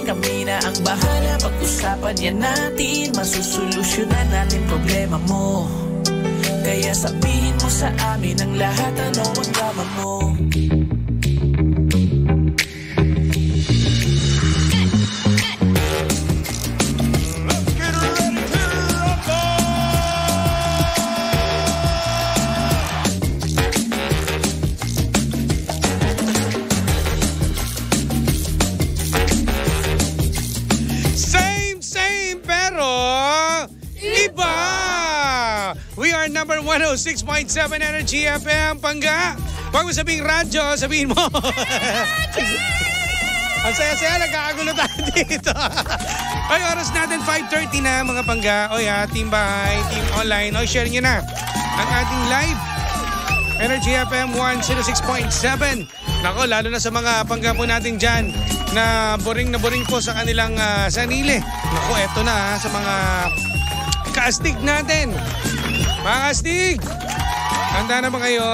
kami na ang bahala. Pag-usapan yan natin, masusolusyonan natin problema mo. Kaya sabihin mo sa amin ang lahat, ano ang drama mo. Number 106.7 Energy FM, Pangga. Huwag mo sabihing radyo, sabihin mo. Ang saya-saya, nagkakagulo tayo dito. Oy, oras natin 5:30 na mga Pangga. Oy team bahay, team online. Oy, share nyo na ang ating live Energy FM 106.7. Nako, lalo na sa mga Pangga po natin dyan na boring po sa kanilang sarili. Nako, eto na sa mga kaastig natin. Mga kastig, handa na ba kayo?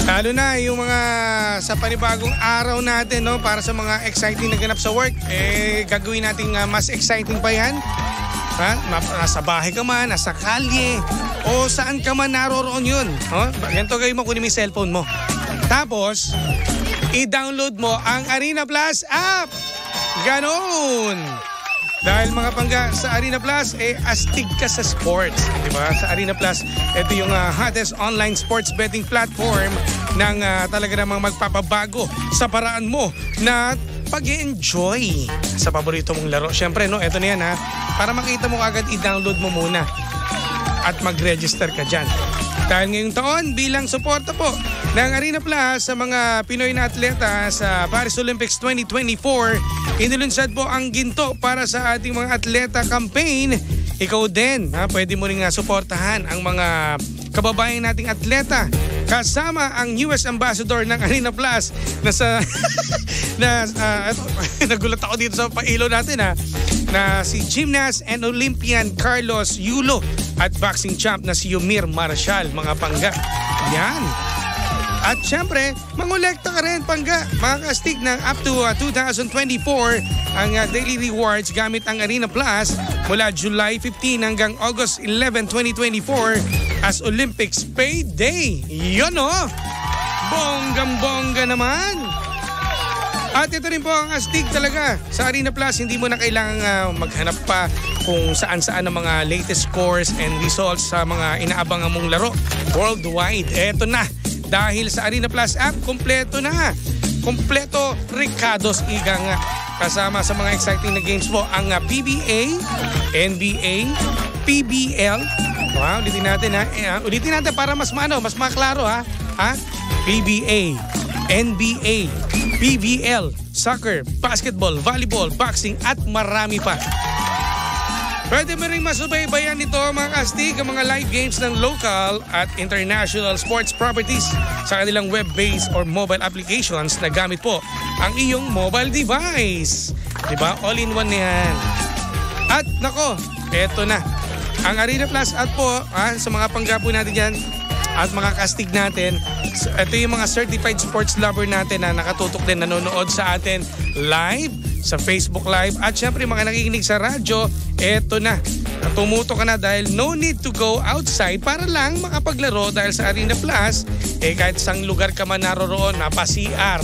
Lalo na yung mga sa panibagong araw natin, no? Para sa mga exciting na ganap sa work, gagawin natin mas exciting pa yan. Ha? Nasa bahay ka man, nasa kalye, o saan ka man naroroon yun. No? Ganito gawin mo, kunin mo yung cellphone mo. Tapos, i-download mo ang Arena Plus app. Ganon! Dahil mga Pangga, sa Arena Plus, astig ka sa sports. Diba? Sa Arena Plus, ito yung hottest online sports betting platform ng talaga namang magpapabago sa paraan mo na pag-i-enjoy sa paborito mong laro. Siyempre, no, ito na yan ha. Para makita mo agad, i-download mo muna at mag-register ka dyan. Dahil ngayong taon, bilang suporta po ng Arena Plus sa mga Pinoy na atleta sa Paris Olympics 2024, inilunsad po ang ginto para sa ating mga atleta campaign. Ikaw din, pwede mo rin suportahan ang mga kababayan nating atleta. Kasama ang US Ambassador ng Arena Plus na sa... nagulat ako dito sa pailo natin na si gymnast and Olympian Carlos Yulo at boxing champ na si Yumir Marshall, mga Pangga. Yan. At syempre, mangolekta ka rin, Pangga. Mga kastig ng up to 2024 ang daily rewards gamit ang Arena Plus mula July 15 hanggang August 11, 2024 as Olympics Payday. Yun Bonggang-bongga naman. At ito rin po ang astig talaga. Sa Arena Plus, hindi mo na kailangang maghanap pa kung saan-saan ang mga latest scores and results sa mga inaabangan mong laro worldwide. Eto na. Dahil sa Arena Plus app, kompleto na. Kompleto Ricardo's Iga nga. Kasama sa mga exciting na games po ang PBA, NBA, PBL. Wow, ulitin natin ulitin natin para mas maklaro PBA, NBA, PBL, soccer, basketball, volleyball, boxing at marami pa. Pwede mo rin masubaybayan nito mga kastig ang mga live games ng local at international sports properties sa kanilang web-based or mobile applications na gamit po ang iyong mobile device. Diba? All-in-one na yan. At nako, eto na. Ang Arena Plus at po sa mga panggapo natin yan at mga kastig natin, ito yung mga certified sports lover natin na nakatutok din, nanonood sa atin live, sa Facebook Live at syempre mga nakikinig sa radyo, eto na. Tumuto ka na dahil no need to go outside para lang makapaglaro dahil sa Arena Plus, kahit sang lugar ka man naroroon, napa-CR.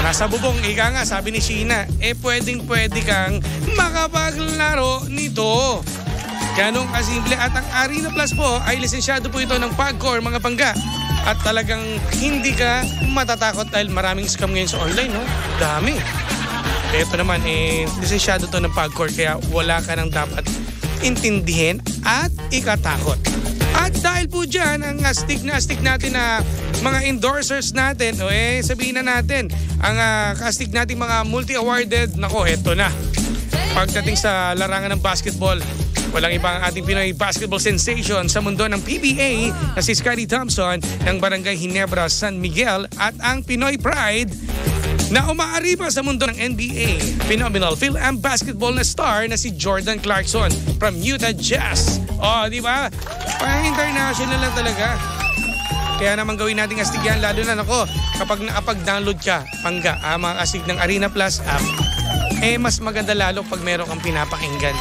Nasa bubong, ika nga, sabi ni Sheena, pwedeng-pwede kang makapaglaro nito. Ganong kasimple at ang Arena Plus po ay lisensyado po ito ng PAGCOR, mga Pangga. At talagang hindi ka matatakot dahil maraming scam ngayon sa online, no? Dami. Ito naman, lisensyado to ng PAGCOR kaya wala ka nang dapat intindihin at ikatakot. At dahil po dyan, ang astig natin na mga endorsers natin, sabihin na natin, ang kastig nating mga multi-awarded, nako, eto na. Pagdating sa larangan ng basketball, walang ibang ating Pinoy basketball sensation sa mundo ng PBA na si Scottie Thompson ng Barangay Ginebra, San Miguel at ang Pinoy Pride na umaariba sa mundo ng NBA. Phenomenal Phil-Am basketball na star na si Jordan Clarkson from Utah Jazz. Di ba? Parang international lang talaga. Kaya naman gawin natin astig yan, lalo na kapag nakapag-download ka, mga astig ng Arena Plus app, mas maganda lalo pag meron kang pinapakinggan.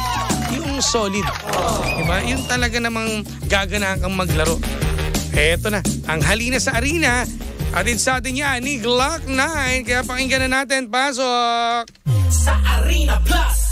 Yung solid. Diba? Yung talaga namang gaganahan kang maglaro. Eto na, ang halina sa Arena. Atid sa atin yan ni Glock 9. Kaya pakinggan na natin. Pasok! Sa Arena Plus.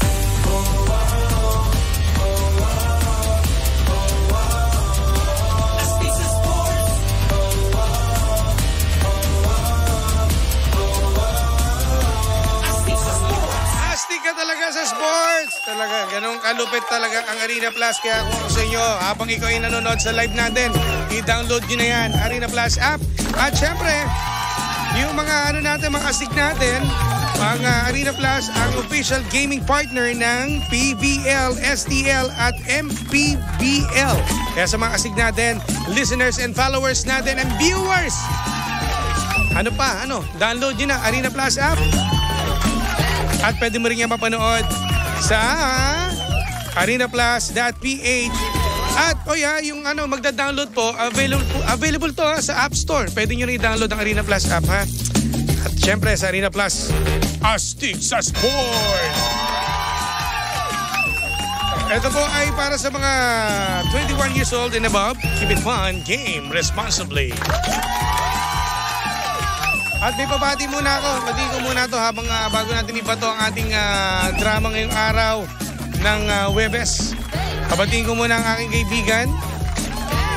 Astig ka talaga sa sports. Talaga, ganun kalupit talaga ang Arena Plus. Kaya kung sa inyo, habang ikaw ay nanonood sa live natin, i-download nyo na yan, Arena Plus app. At syempre, yung mga mga astig natin, ang Arena Plus, ang official gaming partner ng PBL, STL at MPBL. Kaya sa mga astig natin, listeners and followers natin and viewers, download nyo na Arena Plus app. At pwede mo rin yan mapanood sa arenaplus.ph. At yung magda-download po, available to sa App Store. Pwede nyo rin i-download ang Arena Plus app, ha? At syempre sa Arena Plus, astig sa sports! Ito po ay para sa mga 21 years old and above. Keep it fun, game responsibly. At may pabati muna ako. Batiin ko muna to habang bago natin ibato ang ating drama ngayong araw ng Huwebes. Pabatiin ko muna ang aking kaibigan.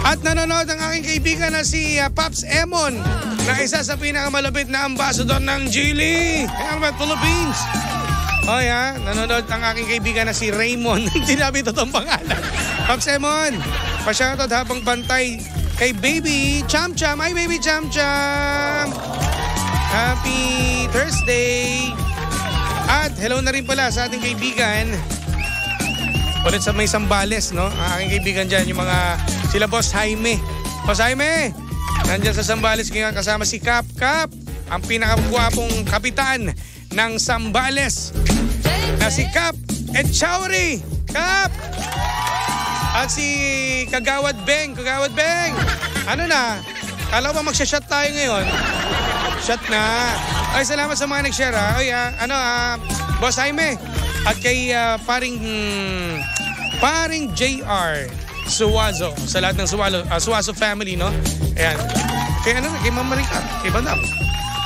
At nanonood ang aking kaibigan na si Pops Emon, na isa sa pinakamalapit na ambassador ng Geely Helmet Philippines. Nanonood ang aking kaibigan na si Raymond. Sinabi ito itong pangalan. Pops Emon, pa-shoutout habang bantay kay Baby Cham Cham. Ay, Baby Cham Cham! Happy Thursday! At hello na rin pala sa ating kaibigan ulit sa may Sambales, no? Ang aking kaibigan dyan, yung sila Boss Jaime. Boss Jaime! Nandyan sa Sambales ngayon kasama si Kap. Ang pinakagwapong kapitan ng Sambales na si Kap Etchauri. Kap! At si Kagawad Beng. Ano na? Kala ba magsha-shot tayo ngayon? Shot na. Ay, salamat sa mga nag-share, ha? Boss Jaime. At kay paring JR Suwazo. Sa lahat ng Suwazo family, no? Ayan. Kay Ma'am Marika. Kay Bandap.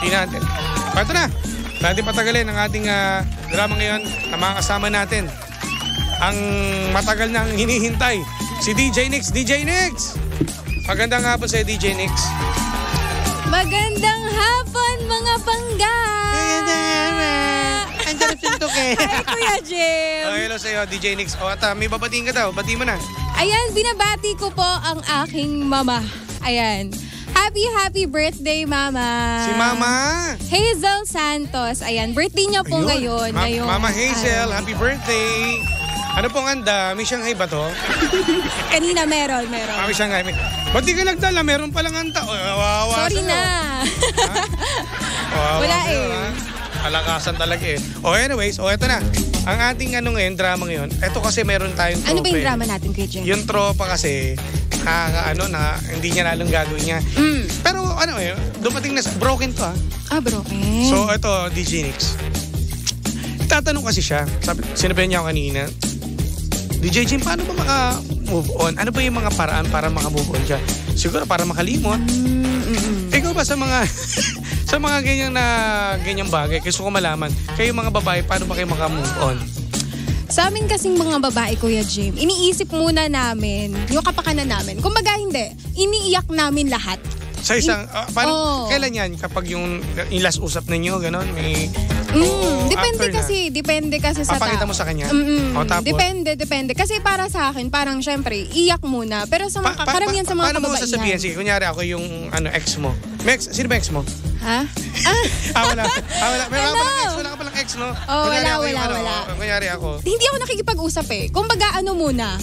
Tingnan natin. Ito na. Natin patagalin ang ating drama ngayon na mga kasama natin. Ang matagal nang hinihintay. Si DJ Nix. DJ Nix! Magandang hapon sa'yo, DJ Nix. Magandang hapon, mga bangga! Andiyan na sintok eh. Hi, Kuya Jim! Hello sa'yo, DJ Nix. May babatiin ka daw. Bati mo na. Ayan, binabati ko po ang aking mama. Ayan. Happy birthday, Mama! Si Mama? Hazel Santos. Ayan, birthday niya po ngayon. Mama Hazel, happy birthday! Ano pong handa? May Shanghai ba to? Kanina meron. May Shanghai. Ba't di ka nagdala? Meron palang handa. Sorry na. Wala Kalakasan talaga eh. Anyways, ito na. Ang ating ngayon, drama ngayon. Ito kasi meron tayong tropa. Ano ba yung drama natin, Kuya Jim? Yung tropa kasi, hindi niya lalong gagawin niya. Pero dumating na broken to ha. Broken. So ito, DJ Nix. Tatanong kasi siya. Sinabihan niya ako kanina, DJ Jim, paano ba maka-move on? Ano ba yung mga paraan para maka-move on siya? Siguro para makalimot. Ikaw ba sa mga sa mga ganyang bagay, gusto ko malaman, kayo mga babae, paano ba kayo maka-move on? Sa amin kasing mga babae, Kuya Jim, iniisip muna namin yung kapakanan namin. Kumbaga hindi, iniiyak namin lahat. Sa isang, kailan yan? Kapag yung last usap ninyo, gano'n, may... Depende kasi sa tao. Papakita mo sa kanya? Tapos? Depende. Kasi para sa akin, parang syempre, iyak muna. Pero sa mga karamihan sa mga kababaihan. Paano mo sasabihin? Sige, kunyari ako yung ex mo. Sino ba ex mo? Ha? Wala. Wala ka palang ex, no? Wala. Kunyari ako. Hindi ako nakikipag-usap eh. Kumbaga muna,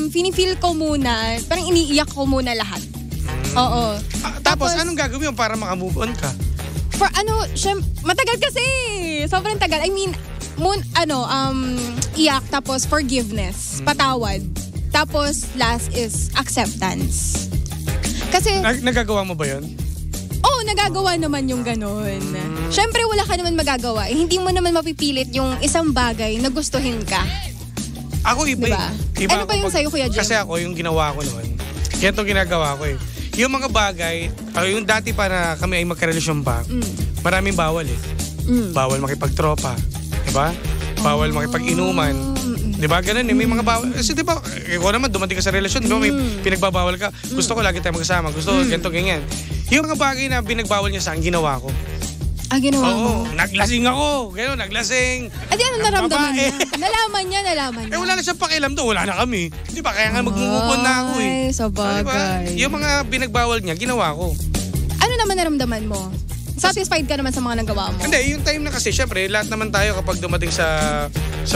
finifeel ko muna, parang iniiyak ko muna lahat. Oo. Tapos anong gagawin mo para makamove on ka? Matagal kasi. Sobrang tagal. I mean, iyak, tapos forgiveness, patawad. Tapos last is acceptance. Kasi, Nagagawa mo ba yun? nagagawa naman yung ganun. Syempre, wala ka naman magagawa. Hindi mo naman mapipilit yung isang bagay na gustuhin ka. Ako iba Diba? Ano ba yung sa'yo, Kuya Jim? Kasi ako, yung ginawa ko noon, yan itong ginagawa ko eh. Yung mga bagay, yung dati pa na kami ay magkarelasyon pa, maraming bawal eh. Bawal makipagtropa. Diba? Bawal makipag-inuman. Diba? Ganun eh. May mga bawal. Kasi diba, ikaw naman dumating ka sa relasyon, diba? May pinagbabawal ka. Gusto ko lagi tayo magkasama. Gusto ko ganito, ganyan. Yung mga bagay na binagbawal niya sa akin, ginawa ko. Ginawa mo? Oo, naglasing ako. Gano'n, naglasing. Ano naramdaman niya? Nalaman niya. Wala na siyang pakialam doon. Wala na kami. Di ba? Kaya nga mag-move on na ako eh. Ay, sa bagay. Diba? Yung mga binagbawal niya, ginawa ko. Ano naman naramdaman mo? Satisfied ka naman sa mga nagawa mo? Hindi, yung time na kasi, syempre, lahat naman tayo kapag dumating sa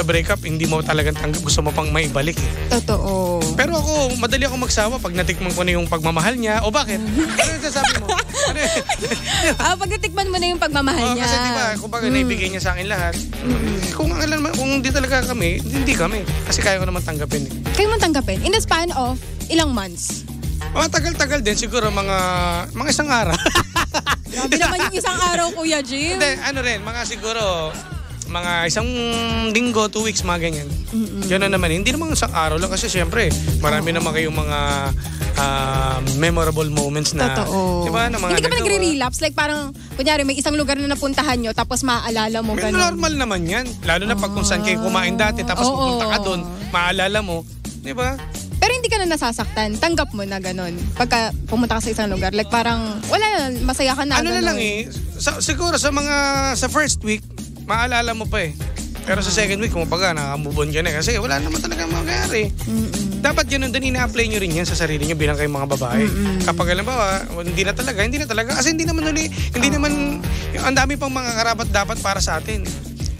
breakup, hindi mo talagang gusto mo pang maibalik eh. Totoo. Pero ako, madali ako magsawa pag natikman ko na yung pagmamahal niya. O bakit? Ano yung sasabi mo? Pag natikman mo na yung pagmamahal niya. Kasi diba, kung bakit naibigay niya sa akin lahat, kung hindi talaga kami, hindi kami. Kasi kaya ko naman tanggapin eh. Kaya mo tanggapin? In the span of ilang months? Mga tagal-tagal din, siguro mga isang araw. Grabe naman yung isang araw, Kuya Jim. Hindi, mga siguro, mga isang linggo, 2 weeks, mga ganyan. Gano'n naman. Hindi naman isang araw lang kasi syempre, marami naman kayong mga memorable moments na. Totoo. Diba, na mga hindi ka ba nagre-relapse? Like parang, kunyari, may isang lugar na napuntahan nyo, tapos maaalala mo gano'n. Normal naman yan. Lalo na pag kung saan kayo kumain dati, tapos pupunta ka doon, maaalala mo. Diba? Pero hindi ka na nasasaktan. Tanggap mo na ganun. Pagka pumunta ka sa isang lugar. Like parang, wala na, masaya ka na. Ano na lang eh. Siguro sa first week, maalala mo pa eh. Pero sa second week, kumbaga, nakamove on ka na. Kasi wala naman talaga mangyari. Dapat ganun din, ina-apply nyo rin yan sa sarili nyo bilang kayong mga babae. Kapag halimbawa, hindi na talaga. Kasi hindi naman, ang dami pang mga karapat dapat para sa atin.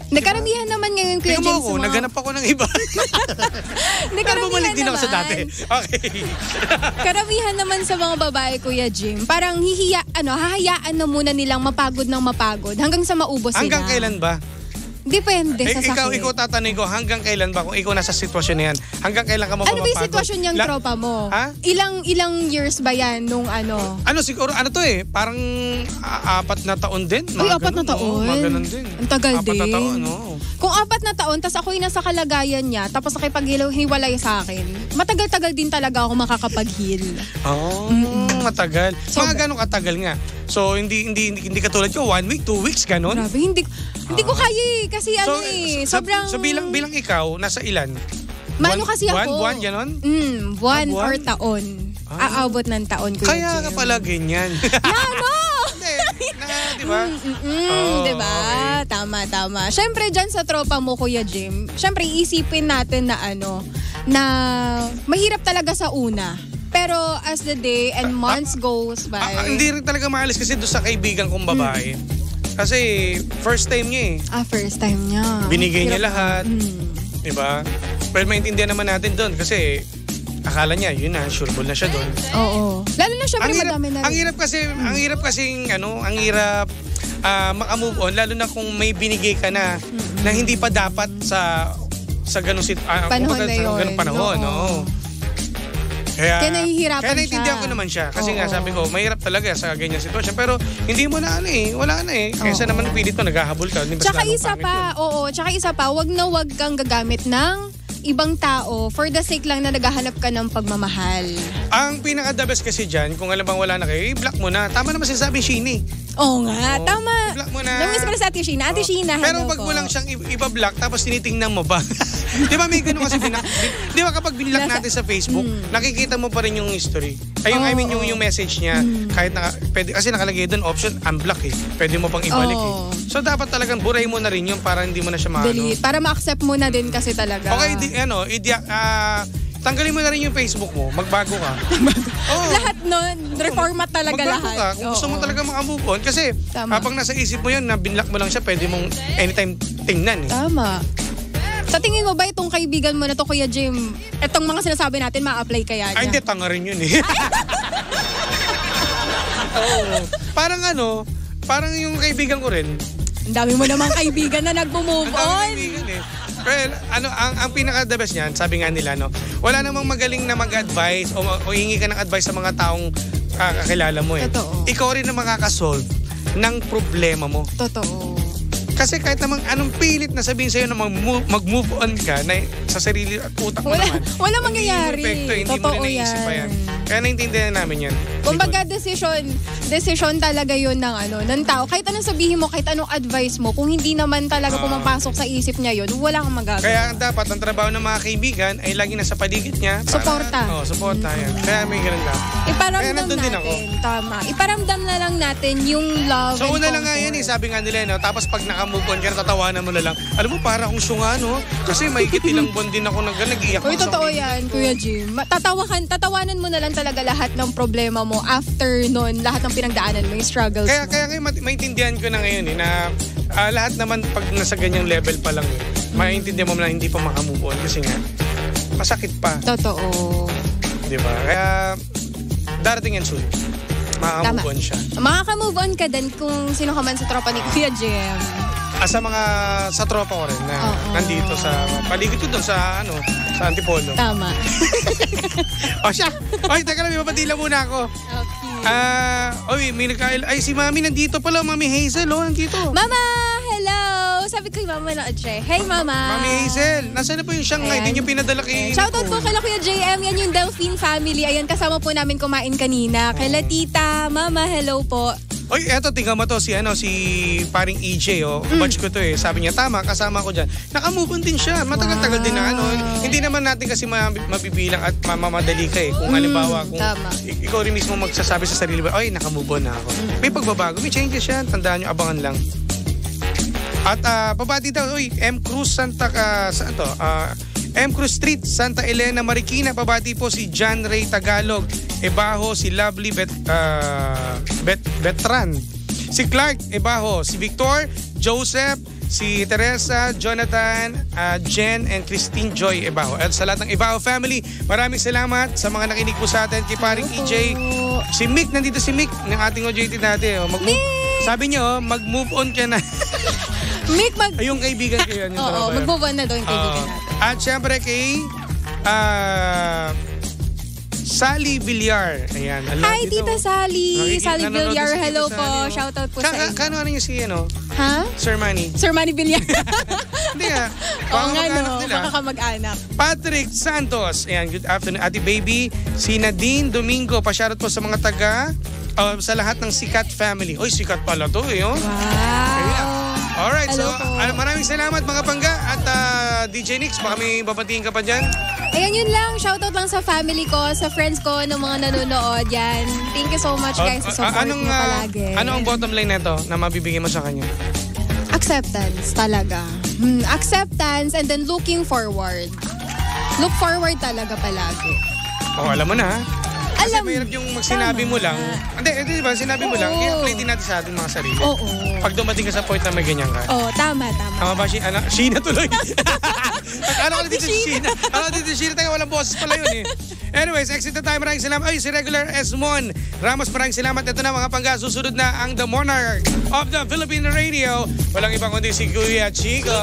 Karamihan naman ngayon, Kuya James. Tingnan mo ako, naganap ako ng iba. Pero bumalik din ako sa dati. Okay. Karamihan naman sa mga babae, Kuya Jim, parang hahayaan na muna nilang mapagod ng mapagod hanggang sa maubos sila. Hanggang kailan ba? Depende sa sakit. Ikaw tatanungin ko, hanggang kailan ba kung ikaw nasa sitwasyon na yan? Hanggang kailan ka mapapagod? Ano ba yung sitwasyon niyang tropa mo? Ha? Ilang years ba yan nung ano? Siguro, to eh, parang 4 na taon din. Uy, 4 na taon? Mga ganun din. Ang tagal 4 din. 4 na taon, oo. Kung 4 na taon, tas ako'y nasa kalagayan niya, tapos nakipag-hiwalay sa akin, matagal-tagal din talaga ako makakapag-heal. Matagal. Mga ganun katagal nga. So, hindi katulad ko, 1 week, 2 weeks, ganun. Grabe, hindi ko kaya eh. Kasi sobrang... So, bilang ikaw, nasa ilan? Kasi ako. Buwan, gano'n? Buwan or taon. Aabot ng taon, Kuya Kaya Jim. ka pala ganyan. Diba? Diba? Okay. Tama. Siyempre, dyan sa tropa mo, Kuya Jim, siyempre, isipin natin na mahirap talaga sa una. Pero as the day and months goes by... Hindi rin talaga maalis kasi doon sa kaibigan kong babae. Kasi first time niya eh. First time niya. Binigay niya lahat. Diba? Pero maintindihan naman natin doon kasi akala niya, yun na, sureball na siya doon. Oo. Lalo na syempre madami na rin. Ang hirap makamove on, lalo na kung may binigay ka na na hindi pa dapat sa ganung panahon. Oo. Kaya nahihirapan naiintindihan ko naman siya. Kasi nga sabi ko, mahirap talaga sa ganyan sitwasyon. Pero hindi mo na wala na eh. Kaysa naman pilit mo, naghahabol ka. Tsaka isa pa, wag kang gagamit ng ibang tao for the sake lang na naghahanap ka ng pagmamahal. Ang pinaka-the best kasi dyan, kung alam bang wala na kayo, i-block mo na. Tama naman sinasabi, Sheenie. Oo nga, tama. I-block mo na. Namiss ko na sa Ate Sheena. Ate Sheena, pero wag mo lang siyang iba-block tapos tinitingnan mo ba? Di ba may ganun kasi di ba kapag binlock natin sa Facebook, nakikita mo pa rin yung history. I mean yung message niya, kahit pwede, kasi nakalagay doon option unblock eh. Pwede mo pang ibalik eh. So dapat talagang buray mo na rin yun para hindi mo na siya delete. Para ma-accept mo na din kasi talaga. Okay, tanggalin mo na rin yung Facebook mo, magbago ka. Lahat reformat talaga magbago lahat. Ka. Kung gusto mo talaga makamove on, kasi habang nasa isip mo yun, na binlock mo lang siya, pwede mong anytime tingnan eh. Tama. Sa tingin mo ba itong kaibigan mo na to, Kuya Jim, itong mga sinasabi natin, ma-apply kaya niya? Ay, hindi, tanga rin yun eh. Parang yung kaibigan ko rin. Ang dami mo namang kaibigan na nagbo-move on. Well, ang pinaka-the best niyan, sabi nga nila, wala namang magaling na mag-advise o hingi ka ng advice sa mga taong kakilala mo eh. Totoo. Ikaw rin na makakasolve ng problema mo. Totoo. Kasi kahit namang anong pilit na sabihin sa'yo na mag-move on ka na sa sarili at utak mo naman. Wala mangyayari. Hindi mo Totoo na naisip pa yan. yan. Kaya naintindihan namin yan. Kumbaga decision talaga yun ng tao. Kahit anong sabihin mo, kahit anong advice mo, kung hindi naman talaga pumapasok sa isip niya yun, wala kang magagawa. Kaya dapat ang trabaho ng mga kaibigan ay lagi nasa paligid niya. Suporta. Suporta yan. Kaya may ganun dapat. Iparamdam natin. Din ako. Tama. Iparamdam na lang natin yung love So and una lang nga yan sabi nga nila, no? Tapos pag nakamove on ka, tatawanan mo na lang. Alam mo, para akong syunga, no? Kasi may ilang buwan din ako nag-iyak. Uy, totoo yan, Kuya Jim. Tatawanan mo na lang talaga lahat ng problema mo after nun, lahat ng pinagdaanan mo, yung struggles mo. Kaya maintindihan ko na ngayon na lahat naman pag nasa ganyang level pa lang maintindihan mo na hindi pa makamove on kasi nga masakit pa. Totoo. Diba? Kaya darating yan soon. Makamove on siya. Makaka-move on ka din kung sino ka man sa tropa ni Kuya Jim. Sa tropa ko rin na nandito sa paligid ko doon sa Antipolo. Tama. Siya. Teka lang, may papadila muna ako. Okay. May ay si Mami nandito pala, Mami Hazel, nandito. Mama, hello. Sabi ko yung Mama na Adre. Hey, Mama. Mami Hazel, nasaan na po yung Shanghai? Hindi niyo pinadala kay Shoutout po kay Kuya JM. Yan yung Delphine family. Ayan, kasama po namin kumain kanina. Kay Tita, Mama, hello po. Oy, eto, tingnan mo to, si paring EJ, batch ko to Sabi niya, tama, kasama ko dyan. Naka-move on din siya. Matagal-tagal din na Hindi naman natin kasi mabibilang at mamamadali ka Kung halimbawa, kung ikaw rin mismo magsasabi sa sarili mo, oy, naka-move on na ako. May pagbabago, may changes yan. Tandaan nyo, abangan lang. At pabati daw, M. Cruz M. Cruz Street, Santa Elena, Marikina. Pabati po si John Ray Tagalog, Ebaho, si Lovely Betran, si Clark Ebaho, si Victor, Joseph, si Teresa, Jonathan, Jen, and Christine Joy Ebaho. At sa lahat ng Ebaho family, maraming salamat sa mga nakinig po sa atin. Kay paring EJ, si Mick, nandito si Mick ng ating OJT natin. Sabi niyo, mag-move on ka na. Mick, yung kaibigan ko yun. Oo, mag-move on na daw yung kaibigan natin. At syempre kay Sally Villar. Ayan. Hi, Tita Sally. Sally Villar, hello po. Sally, Shoutout po sa inyo. Kano yung si, Ha? Sir Manny. Sir Manny Villar. Hindi nga. Oo nga, baka kamag-anak. Patrick Santos. Ayan, good afternoon. Ate Baby. Si Nadine Domingo. Pa-shoutout po sa mga taga, sa lahat ng Sikat family. Oy, Sikat pala to Wow. Ayan. Alright, hello so po. Maraming salamat mga pangga at DJ Nix, baka may babatiin ka pa dyan. Ayan, yun lang. Shoutout lang sa family ko, sa friends ko, ng mga nanonood. Yan. Thank you so much guys sa support niyo palagi. Ano ang bottom line nito na mabibigay mo sa kanya? Acceptance talaga. Acceptance and then looking forward. Look forward talaga palagi. Alam mo na ha? Kasi mahirap yung sinabi mo lang. Hindi, di ba? Sinabi mo lang, i-apply din natin sa ating mga sarili. Oo. Pag dumating ka sa point na may ganyan ka. Tama. Tama ba? Sheena tuloy. Akala ko na dito si Sheena. Akala ko dito si Sheena. Tayo, walang boses pala yun Anyways, exit na tayo. Maraming salamat. Si regular Esmon Ramos, maraming salamat. Ito na mga pangga. Susunod na ang The Monarch of the Philippine Radio. Walang ibang kundi si Kuya Chico.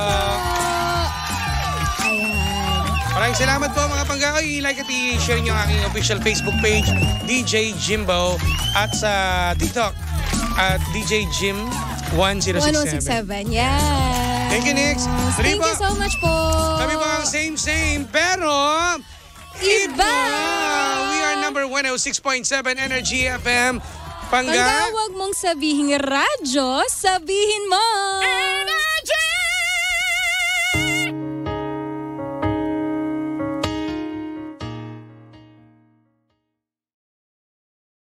Maraming salamat po mga pangga. I-like at i-share nyo ang aking official Facebook page, DJ Jimbo, at sa TikTok at DJ Jim 1067. 1067, yes. Thank you, Nix. Thank you so much po. Kami po ang same, pero iba! We are number 106.7 Energy FM. Pangga. Pangga, huwag mong sabihin radyo, sabihin mo. Energy!